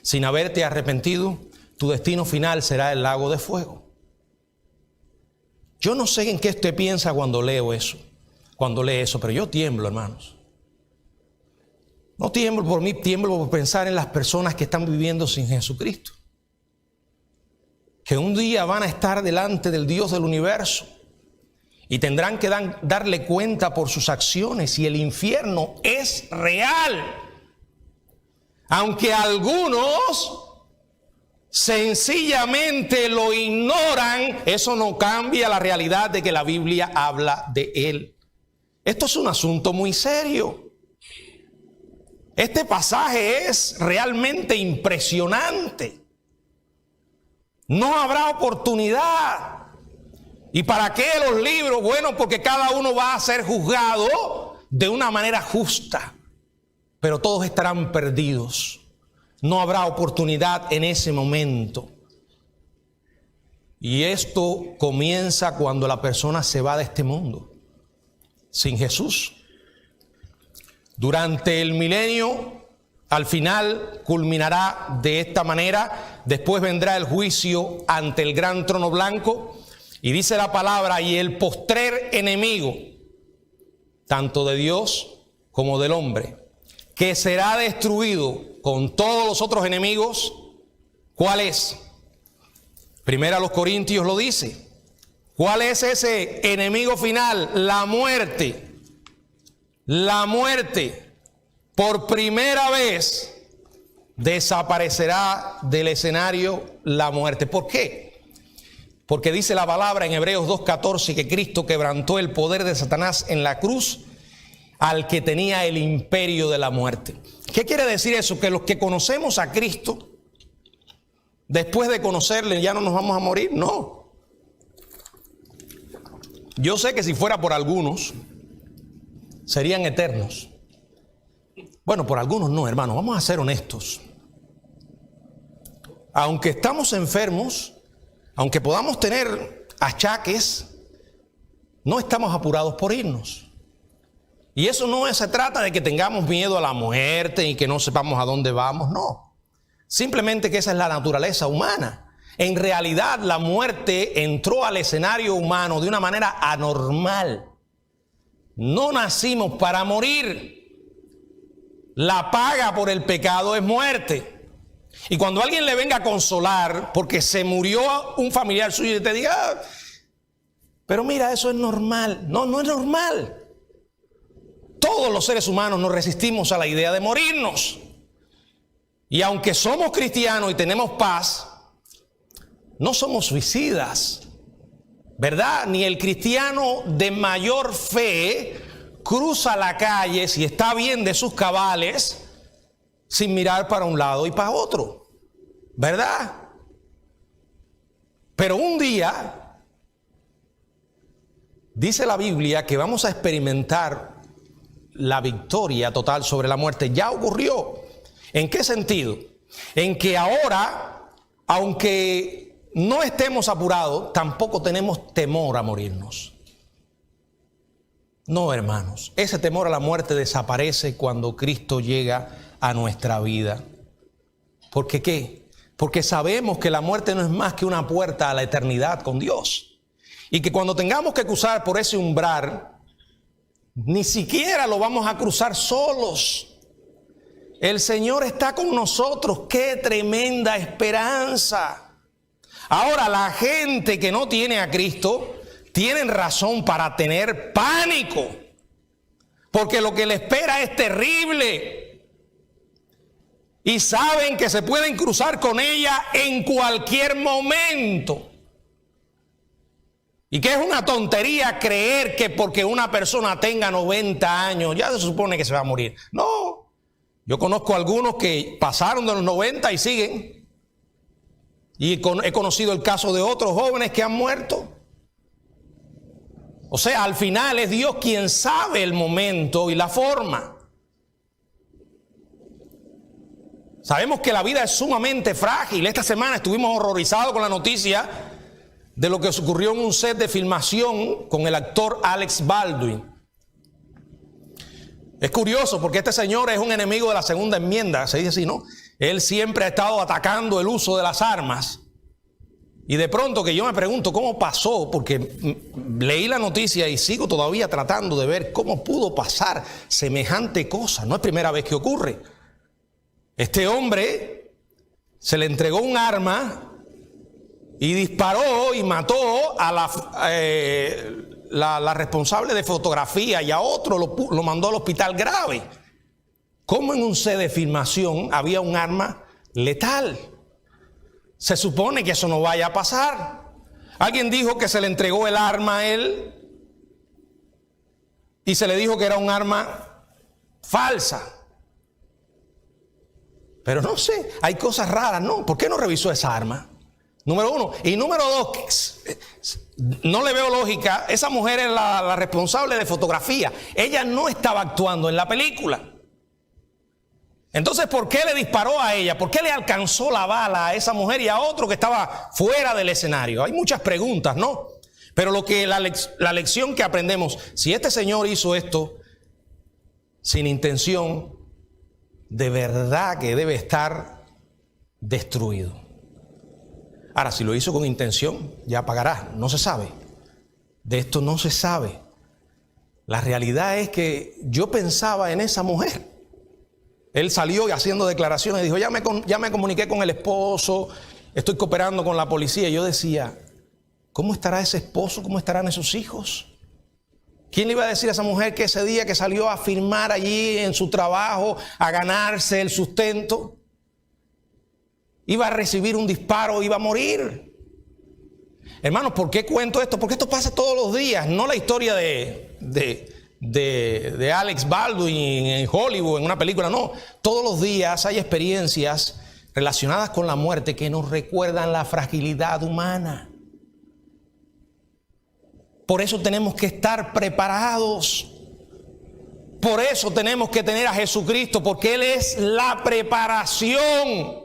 sin haberte arrepentido, tu destino final será el lago de fuego. Yo no sé en qué usted piensa cuando lee eso, pero yo tiemblo, hermanos. No tiemblo por mí, tiemblo por pensar en las personas que están viviendo sin Jesucristo, que un día van a estar delante del Dios del universo y tendrán que darle cuenta por sus acciones, y el infierno es real. Aunque algunos sencillamente lo ignoran, eso no cambia la realidad de que la Biblia habla de él. Esto es un asunto muy serio. Este pasaje es realmente impresionante. No habrá oportunidad. ¿Y para qué los libros? Bueno, porque cada uno va a ser juzgado de una manera justa, pero todos estarán perdidos. No habrá oportunidad en ese momento. Y esto comienza cuando la persona se va de este mundo sin Jesús. Durante el milenio, al final culminará de esta manera. Después vendrá el juicio ante el gran trono blanco. Y dice la palabra, y el postrer enemigo, tanto de Dios como del hombre, que será destruido con todos los otros enemigos, ¿cuál es? Primera a los Corintios lo dice. ¿Cuál es ese enemigo final? La muerte. La muerte. Por primera vez desaparecerá del escenario la muerte. ¿Por qué? Porque dice la palabra en Hebreos 2:14 que Cristo quebrantó el poder de Satanás en la cruz al que tenía el imperio de la muerte. ¿Qué quiere decir eso? Que los que conocemos a Cristo, después de conocerle ya no nos vamos a morir. No. Yo sé que si fuera por algunos, serían eternos. Bueno, por algunos no, hermano, vamos a ser honestos. Aunque estamos enfermos, aunque podamos tener achaques, no estamos apurados por irnos. Y eso no se trata de que tengamos miedo a la muerte y que no sepamos a dónde vamos, no. Simplemente que esa es la naturaleza humana. En realidad la muerte entró al escenario humano de una manera anormal. No nacimos para morir. La paga por el pecado es muerte. Y cuando alguien le venga a consolar porque se murió un familiar suyo y te diga, pero mira, eso es normal. No, no es normal. Todos los seres humanos nos resistimos a la idea de morirnos. Y aunque somos cristianos y tenemos paz, no somos suicidas, ¿verdad? Ni el cristiano de mayor fe cruza la calle si está bien de sus cabales sin mirar para un lado y para otro, ¿verdad? Pero un día dice la Biblia que vamos a experimentar la victoria total sobre la muerte. Ya ocurrió. ¿En qué sentido? En que ahora, aunque no estemos apurados, tampoco tenemos temor a morirnos. No, hermanos, ese temor a la muerte desaparece cuando Cristo llega a nuestra vida. ¿Por qué qué? Porque sabemos que la muerte no es más que una puerta a la eternidad con Dios. Y que cuando tengamos que cruzar por ese umbral, ni siquiera lo vamos a cruzar solos. El Señor está con nosotros. ¡Qué tremenda esperanza! Ahora, la gente que no tiene a Cristo tienen razón para tener pánico, porque lo que le espera es terrible. Y saben que se pueden cruzar con ella en cualquier momento. Y que es una tontería creer que porque una persona tenga 90 años ya se supone que se va a morir. No, yo conozco a algunos que pasaron de los 90 y siguen. Y he conocido el caso de otros jóvenes que han muerto. O sea, al final es Dios quien sabe el momento y la forma. Sabemos que la vida es sumamente frágil. Esta semana estuvimos horrorizados con la noticia de lo que ocurrió en un set de filmación con el actor Alex Baldwin. Es curioso porque este señor es un enemigo de la segunda enmienda, se dice así, ¿no? Él siempre ha estado atacando el uso de las armas. Y de pronto que yo me pregunto cómo pasó, porque leí la noticia y sigo todavía tratando de ver cómo pudo pasar semejante cosa. No es primera vez que ocurre. Este hombre se le entregó un arma y disparó y mató a la responsable de fotografía, y a otro lo mandó al hospital grave. ¿Cómo en un set de filmación había un arma letal? Se supone que eso no vaya a pasar. Alguien dijo que se le entregó el arma a él y se le dijo que era un arma falsa. Pero no sé, hay cosas raras, ¿no? ¿Por qué no revisó esa arma? Número uno. Y número dos, no le veo lógica. Esa mujer es la responsable de fotografía. Ella no estaba actuando en la película. Entonces, ¿por qué le disparó a ella? ¿Por qué le alcanzó la bala a esa mujer y a otro que estaba fuera del escenario? Hay muchas preguntas, ¿no? Pero la lección que aprendemos, si este señor hizo esto sin intención, de verdad que debe estar destruido. Ahora, si lo hizo con intención, ya pagará. No se sabe. De esto no se sabe. La realidad es que yo pensaba en esa mujer. Él salió haciendo declaraciones, dijo, ya me comuniqué con el esposo, estoy cooperando con la policía. Y yo decía, ¿cómo estará ese esposo? ¿Cómo estarán esos hijos? ¿Quién le iba a decir a esa mujer que ese día que salió a firmar allí en su trabajo, a ganarse el sustento, iba a recibir un disparo, iba a morir? Hermanos, ¿por qué cuento esto? Porque esto pasa todos los días, no la historia de Alex Baldwin en Hollywood, en una película, no. Todos los días hay experiencias relacionadas con la muerte que nos recuerdan la fragilidad humana. Por eso tenemos que estar preparados. Por eso tenemos que tener a Jesucristo, porque Él es la preparación.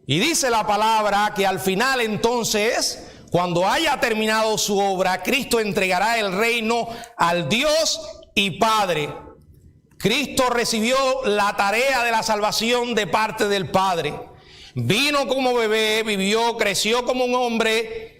Y dice la palabra que al final entonces, cuando haya terminado su obra, Cristo entregará el reino al Dios y Padre. Cristo recibió la tarea de la salvación de parte del Padre. Vino como bebé, vivió, creció como un hombre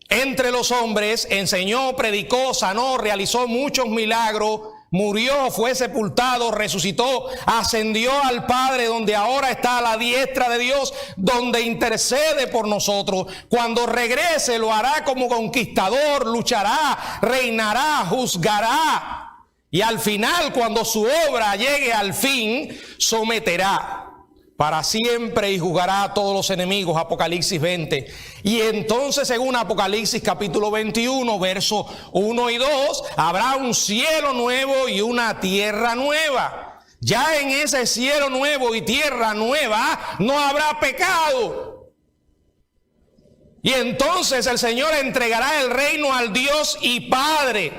entre los hombres, enseñó, predicó, sanó, realizó muchos milagros, murió, fue sepultado, resucitó, ascendió al Padre, donde ahora está a la diestra de Dios, donde intercede por nosotros. Cuando regrese lo hará como conquistador, luchará, reinará, juzgará. Y al final, cuando su obra llegue al fin, someterá para siempre y juzgará a todos los enemigos. Apocalipsis 20. Y entonces, según Apocalipsis capítulo 21, versos 1 y 2, habrá un cielo nuevo y una tierra nueva. Ya en ese cielo nuevo y tierra nueva no habrá pecado. Y entonces el Señor entregará el reino al Dios y Padre.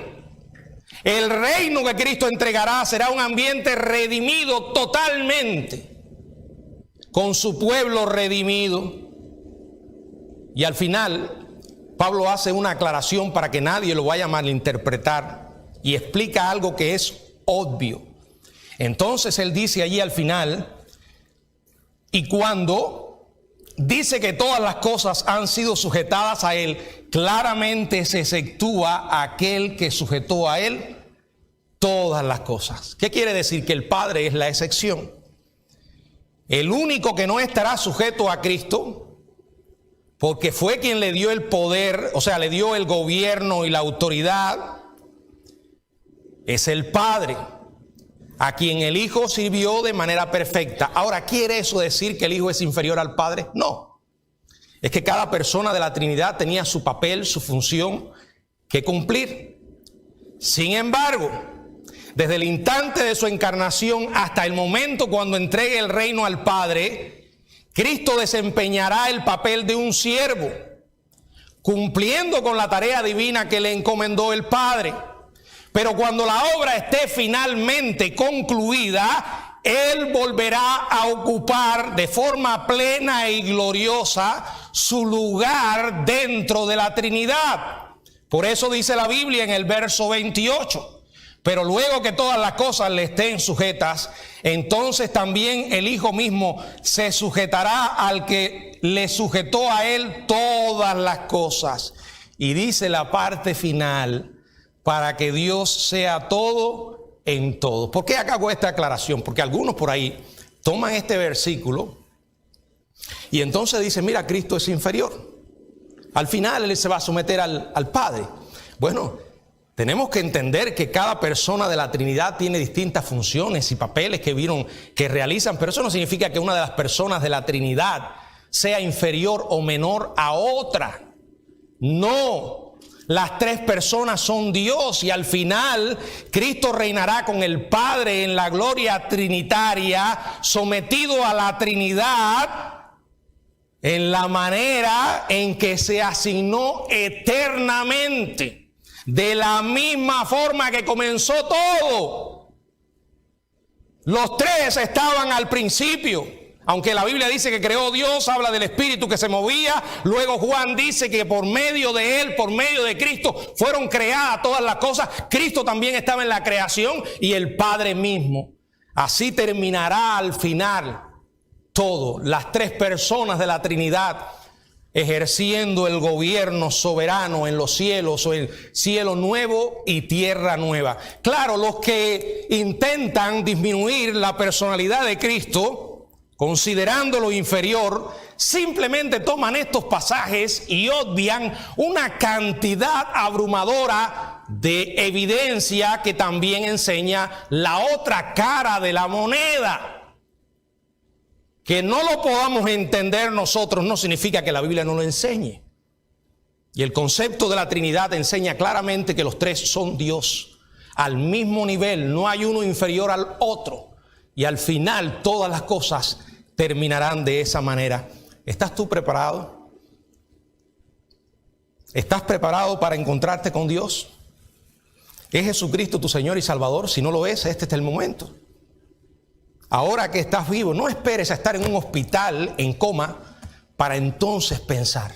El reino que Cristo entregará será un ambiente redimido totalmente, con su pueblo redimido. Y al final, Pablo hace una aclaración para que nadie lo vaya a malinterpretar y explica algo que es obvio. Entonces él dice allí al final, y cuando dice que todas las cosas han sido sujetadas a él, claramente se exceptúa aquel que sujetó a él todas las cosas. ¿Qué quiere decir? Que el Padre es la excepción. El único que no estará sujeto a Cristo, porque fue quien le dio el poder, o sea, le dio el gobierno y la autoridad, es el Padre, a quien el Hijo sirvió de manera perfecta. Ahora, ¿quiere eso decir que el Hijo es inferior al Padre? No. Es que cada persona de la Trinidad tenía su papel, su función que cumplir. Sin embargo, desde el instante de su encarnación hasta el momento cuando entregue el reino al Padre, Cristo desempeñará el papel de un siervo, cumpliendo con la tarea divina que le encomendó el Padre. Pero cuando la obra esté finalmente concluida, Él volverá a ocupar de forma plena y gloriosa su lugar dentro de la Trinidad. Por eso dice la Biblia en el verso 28. Pero luego que todas las cosas le estén sujetas, entonces también el Hijo mismo se sujetará al que le sujetó a él todas las cosas. Y dice la parte final, para que Dios sea todo en todo. ¿Por qué acá hago esta aclaración? Porque algunos por ahí toman este versículo y entonces dicen, mira, Cristo es inferior. Al final Él se va a someter al Padre. Bueno, tenemos que entender que cada persona de la Trinidad tiene distintas funciones y papeles que realizan, pero eso no significa que una de las personas de la Trinidad sea inferior o menor a otra. No, las tres personas son Dios y al final Cristo reinará con el Padre en la gloria trinitaria, sometido a la Trinidad, en la manera en que se asignó eternamente, de la misma forma que comenzó todo. Los tres estaban al principio. Aunque la Biblia dice que creó Dios, habla del Espíritu que se movía. Luego Juan dice que por medio de Él, por medio de Cristo, fueron creadas todas las cosas. Cristo también estaba en la creación y el Padre mismo. Así terminará al final todo. Las tres personas de la Trinidad ejerciendo el gobierno soberano en los cielos, o el cielo nuevo y tierra nueva. Claro, los que intentan disminuir la personalidad de Cristo, considerándolo inferior, simplemente toman estos pasajes y obvian una cantidad abrumadora de evidencia que también enseña la otra cara de la moneda. Que no lo podamos entender nosotros no significa que la Biblia no lo enseñe. Y el concepto de la Trinidad enseña claramente que los tres son Dios, al mismo nivel, no hay uno inferior al otro. Y al final todas las cosas terminarán de esa manera. ¿Estás tú preparado? ¿Estás preparado para encontrarte con Dios? ¿Es Jesucristo tu Señor y Salvador? Si no lo es, este es el momento. Ahora que estás vivo, no esperes a estar en un hospital en coma para entonces pensar,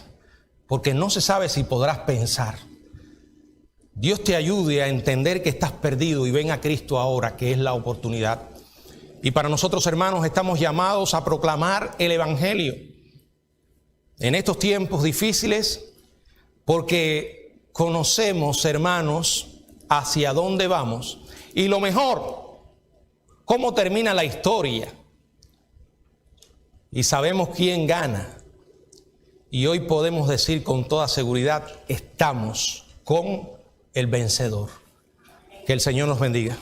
porque no se sabe si podrás pensar. Dios te ayude a entender que estás perdido y ven a Cristo ahora, que es la oportunidad. Y para nosotros, hermanos, estamos llamados a proclamar el Evangelio en estos tiempos difíciles, porque conocemos, hermanos, hacia dónde vamos y lo mejor, cómo termina la historia. Y sabemos quién gana. Y hoy podemos decir con toda seguridad, estamos con el vencedor. Que el Señor nos bendiga.